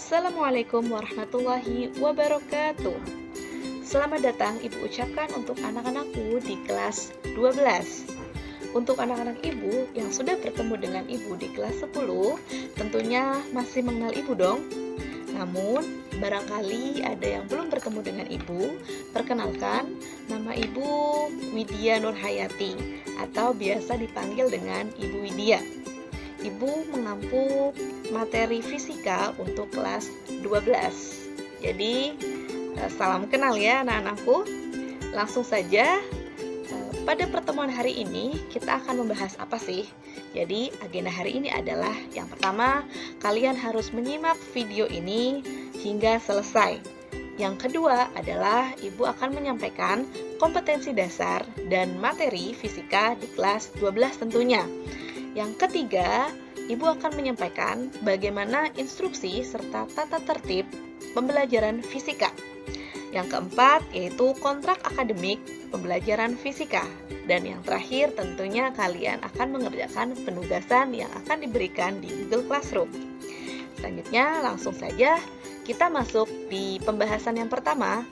Assalamualaikum warahmatullahi wabarakatuh. Selamat datang Ibu ucapkan untuk anak-anakku di kelas 12. Untuk anak-anak Ibu yang sudah bertemu dengan Ibu di kelas 10, tentunya masih mengenal Ibu dong. Namun, barangkali ada yang belum bertemu dengan Ibu. Perkenalkan, nama Ibu Widya Nurhayati atau biasa dipanggil dengan Ibu Widya. Ibu mengampu materi fisika untuk kelas 12. Jadi, salam kenal ya anak-anakku. Langsung saja, pada pertemuan hari ini kita akan membahas apa sih? Jadi, agenda hari ini adalah yang pertama, kalian harus menyimak video ini hingga selesai. Yang kedua adalah Ibu akan menyampaikan kompetensi dasar dan materi fisika di kelas 12 tentunya. Yang ketiga, Ibu akan menyampaikan bagaimana instruksi serta tata tertib pembelajaran fisika. Yang keempat, yaitu kontrak akademik pembelajaran fisika. Dan yang terakhir, tentunya kalian akan mengerjakan penugasan yang akan diberikan di Google Classroom. Selanjutnya, langsung saja kita masuk di pembahasan yang pertama,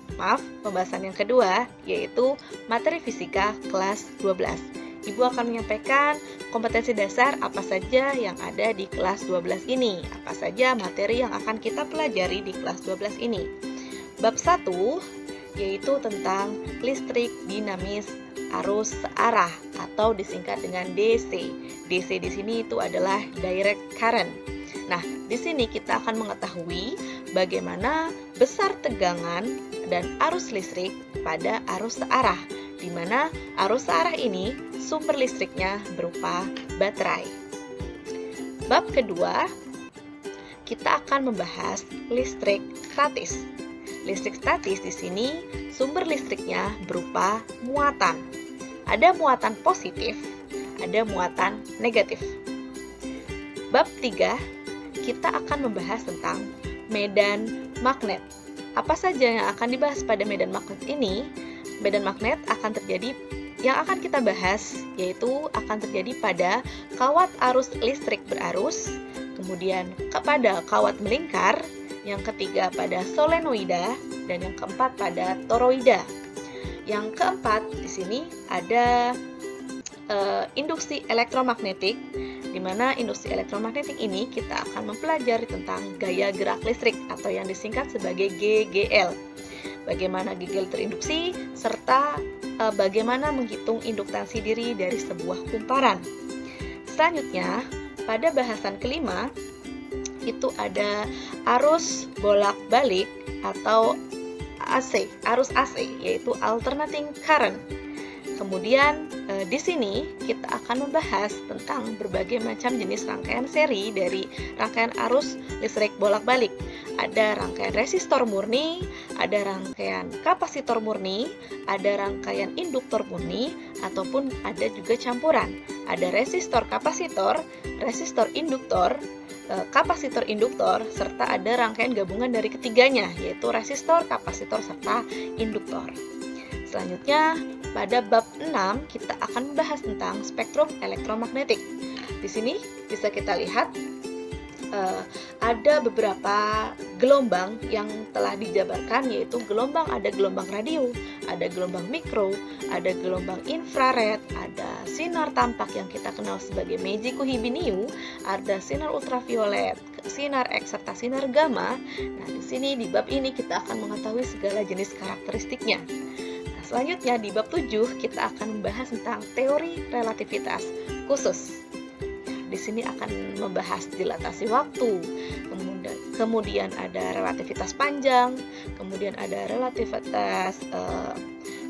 pembahasan yang kedua, yaitu materi fisika kelas 12. Ibu akan menyampaikan kompetensi dasar apa saja yang ada di kelas 12 ini, apa saja materi yang akan kita pelajari di kelas 12 ini. Bab 1 yaitu tentang listrik dinamis arus searah atau disingkat dengan DC. DC di sini itu adalah direct current. Nah, di sini kita akan mengetahui bagaimana besar tegangan dan arus listrik pada arus searah, di mana arus searah ini sumber listriknya berupa baterai. Bab kedua, kita akan membahas listrik statis. Listrik statis di sini sumber listriknya berupa muatan. Ada muatan positif, ada muatan negatif. Bab 3, kita akan membahas tentang medan magnet. Apa saja yang akan dibahas pada medan magnet ini? Medan magnet akan terjadi, yang akan kita bahas yaitu akan terjadi pada kawat arus listrik berarus, kemudian pada kawat melingkar, yang ketiga pada solenoida, dan yang keempat pada toroida. Yang keempat di sini ada induksi elektromagnetik, di mana induksi elektromagnetik ini kita akan mempelajari tentang gaya gerak listrik atau yang disingkat sebagai GGL. Bagaimana GGL terinduksi serta bagaimana menghitung induktansi diri dari sebuah kumparan. Selanjutnya, pada bahasan kelima itu ada arus bolak-balik atau AC, arus AC, yaitu alternating current. Kemudian di sini kita akan membahas tentang berbagai macam jenis rangkaian seri dari rangkaian arus listrik bolak-balik. Ada rangkaian resistor murni, ada rangkaian kapasitor murni, ada rangkaian induktor murni, ataupun ada juga campuran. Ada resistor kapasitor, resistor induktor, kapasitor induktor, serta ada rangkaian gabungan dari ketiganya, yaitu resistor, kapasitor, serta induktor. Selanjutnya, pada bab 6 kita akan membahas tentang spektrum elektromagnetik. Di sini bisa kita lihat ada beberapa gelombang yang telah dijabarkan, yaitu ada gelombang radio, ada gelombang mikro, ada gelombang infrared, ada sinar tampak yang kita kenal sebagai Meiji Kuhibiniu, ada sinar ultraviolet, sinar X serta sinar gamma. Nah, di sini di bab ini kita akan mengetahui segala jenis karakteristiknya. Nah, selanjutnya di bab 7 kita akan membahas tentang teori relativitas khusus. Di sini akan membahas dilatasi waktu, kemudian ada relativitas panjang, kemudian ada relativitas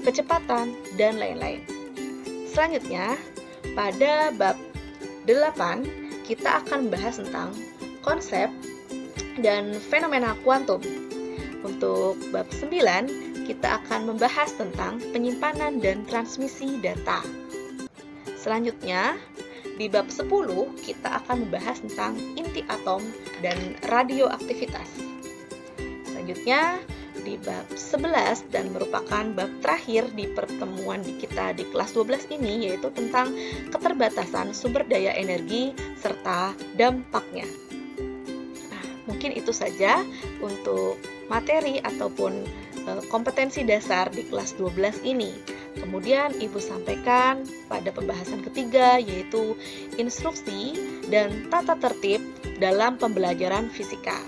kecepatan, dan lain-lain. Selanjutnya, pada bab 8, kita akan membahas tentang konsep dan fenomena kuantum. Untuk bab 9, kita akan membahas tentang penyimpanan dan transmisi data. Selanjutnya, di bab 10, kita akan membahas tentang inti atom dan radioaktivitas. Selanjutnya, di bab 11 dan merupakan bab terakhir di pertemuan kita di kelas 12 ini, yaitu tentang keterbatasan sumber daya energi serta dampaknya. Nah, mungkin itu saja untuk materi ataupun kompetensi dasar di kelas 12 ini. Kemudian Ibu sampaikan pada pembahasan ketiga, yaitu instruksi dan tata tertib dalam pembelajaran fisika.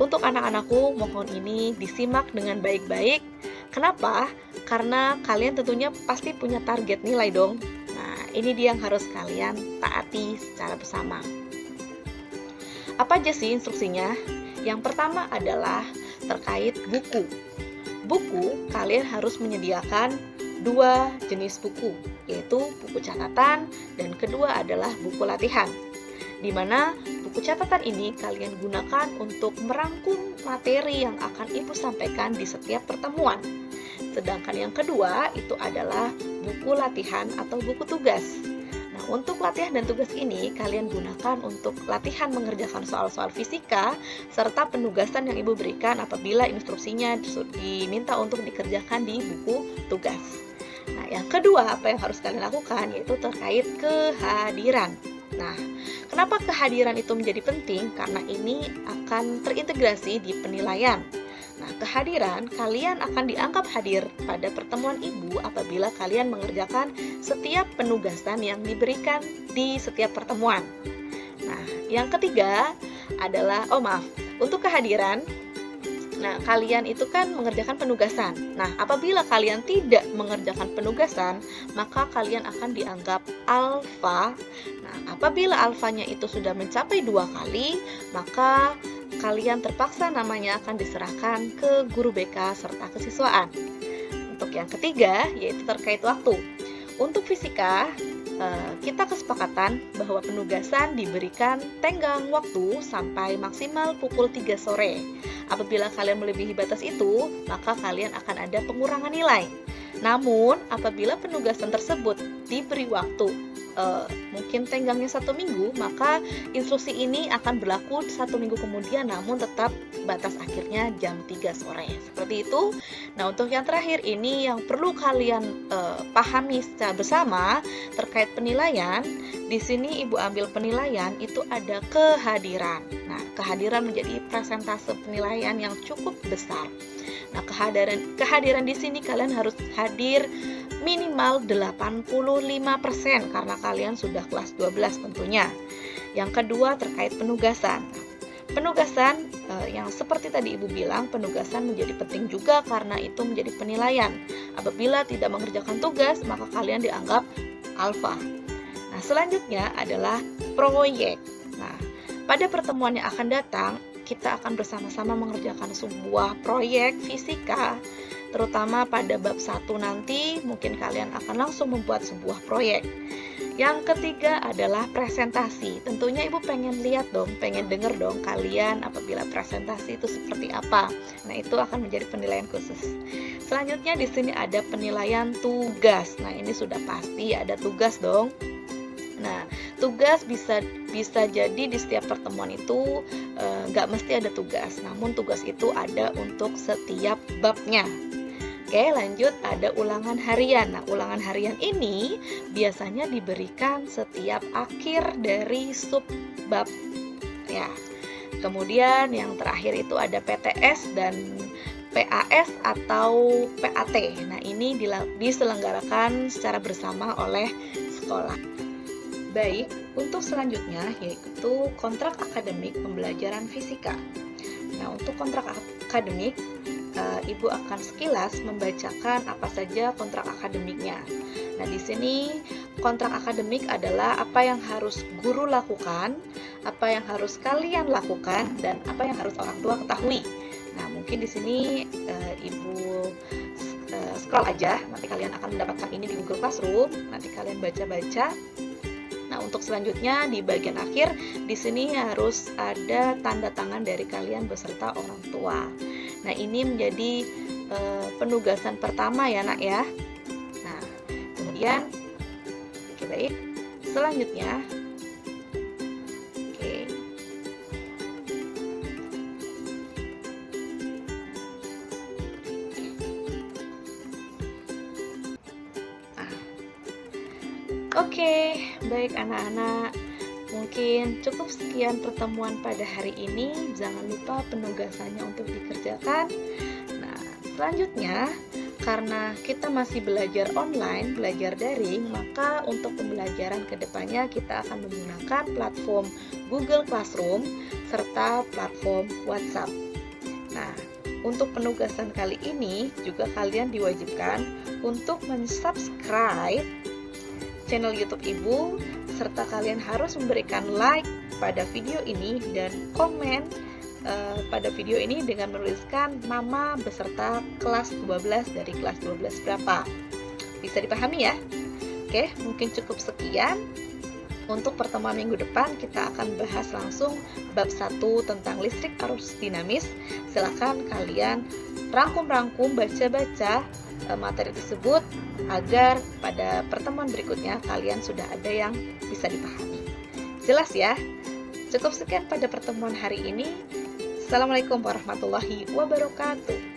Untuk anak-anakku, mohon ini disimak dengan baik-baik. Kenapa? Karena kalian tentunya pasti punya target nilai dong. Nah, ini dia yang harus kalian taati secara bersama. Apa aja sih instruksinya? Yang pertama adalah terkait buku. Buku, kalian harus menyediakan 2 jenis buku, yaitu buku catatan dan kedua adalah buku latihan. Di mana buku catatan ini kalian gunakan untuk merangkum materi yang akan Ibu sampaikan di setiap pertemuan. Sedangkan yang kedua itu adalah buku latihan atau buku tugas. Nah, untuk latihan dan tugas ini kalian gunakan untuk latihan mengerjakan soal-soal fisika serta penugasan yang Ibu berikan apabila instruksinya diminta untuk dikerjakan di buku tugas. Nah, yang kedua apa yang harus kalian lakukan yaitu terkait kehadiran. Nah, kenapa kehadiran itu menjadi penting? Karena ini akan terintegrasi di penilaian. Nah, kehadiran kalian akan dianggap hadir pada pertemuan Ibu apabila kalian mengerjakan setiap penugasan yang diberikan di setiap pertemuan. Nah, yang ketiga adalah, untuk kehadiran, nah, kalian itu kan mengerjakan penugasan. Nah, apabila kalian tidak mengerjakan penugasan, maka kalian akan dianggap alfa. Nah, apabila alfanya itu sudah mencapai 2 kali, maka kalian terpaksa namanya akan diserahkan ke guru BK serta kesiswaan. Untuk yang ketiga, yaitu terkait waktu. Untuk fisika, kita kesepakatan bahwa penugasan diberikan tenggang waktu sampai maksimal pukul 3 sore. Apabila kalian melebihi batas itu, maka kalian akan ada pengurangan nilai. Namun, apabila penugasan tersebut diberi waktu mungkin tenggangnya 1 minggu, maka instruksi ini akan berlaku 1 minggu kemudian, namun tetap batas akhirnya jam 3 sore. Seperti itu. Nah, untuk yang terakhir ini yang perlu kalian pahami secara bersama terkait penilaian. Di sini Ibu ambil penilaian itu ada kehadiran. Nah, kehadiran menjadi persentase penilaian yang cukup besar. Nah, kehadiran di sini kalian harus hadir minimal 85% karena kalian sudah kelas 12 tentunya. Yang kedua terkait penugasan. Penugasan yang seperti tadi Ibu bilang, penugasan menjadi penting juga karena itu menjadi penilaian. Apabila tidak mengerjakan tugas, maka kalian dianggap alfa. Nah, selanjutnya adalah proyek. Nah, pada pertemuan yang akan datang, kita akan bersama-sama mengerjakan sebuah proyek fisika, terutama pada bab 1 nanti mungkin kalian akan langsung membuat sebuah proyek. Yang ketiga adalah presentasi. Tentunya Ibu pengen lihat dong, pengen denger dong kalian apabila presentasi itu seperti apa. Nah, itu akan menjadi penilaian khusus. Selanjutnya di sini ada penilaian tugas. Nah, ini sudah pasti ada tugas dong. Nah, tugas bisa jadi di setiap pertemuan itu nggak mesti ada tugas, namun tugas itu ada untuk setiap babnya. Oke, lanjut ada ulangan harian. Nah, ulangan harian ini biasanya diberikan setiap akhir dari sub bab ya. Kemudian yang terakhir itu ada PTS dan PAS atau PAT. Nah, ini diselenggarakan secara bersama oleh sekolah. Baik, untuk selanjutnya yaitu kontrak akademik pembelajaran fisika. Nah, untuk kontrak akademik, Ibu akan sekilas membacakan apa saja kontrak akademiknya. Nah, di sini kontrak akademik adalah apa yang harus guru lakukan, apa yang harus kalian lakukan, dan apa yang harus orang tua ketahui. Nah, mungkin di sini Ibu scroll aja, nanti kalian akan mendapatkan ini di Google Classroom. Nanti kalian baca-baca. Nah, untuk selanjutnya di bagian akhir di sini harus ada tanda tangan dari kalian beserta orang tua. Nah, ini menjadi penugasan pertama ya, Nak ya. Nah, kemudian oke, baik. Selanjutnya Oke, baik anak-anak. mungkin cukup sekian pertemuan pada hari ini. Jangan lupa penugasannya untuk dikerjakan. Nah, selanjutnya, karena kita masih belajar online, belajar daring, maka untuk pembelajaran kedepannya kita akan menggunakan platform Google Classroom serta platform WhatsApp. Nah, untuk penugasan kali ini juga kalian diwajibkan untuk mensubscribe channel YouTube Ibu, serta kalian harus memberikan like pada video ini dan komen pada video ini dengan menuliskan nama beserta kelas 12 dari kelas 12 berapa. Bisa dipahami ya? Oke, mungkin cukup sekian. Untuk pertemuan minggu depan kita akan bahas langsung bab 1 tentang listrik arus dinamis. Silakan kalian rangkum-rangkum, baca-baca materi tersebut agar pada pertemuan berikutnya kalian sudah ada yang bisa dipahami. Jelas ya? Cukup sekian pada pertemuan hari ini. Assalamualaikum warahmatullahi wabarakatuh.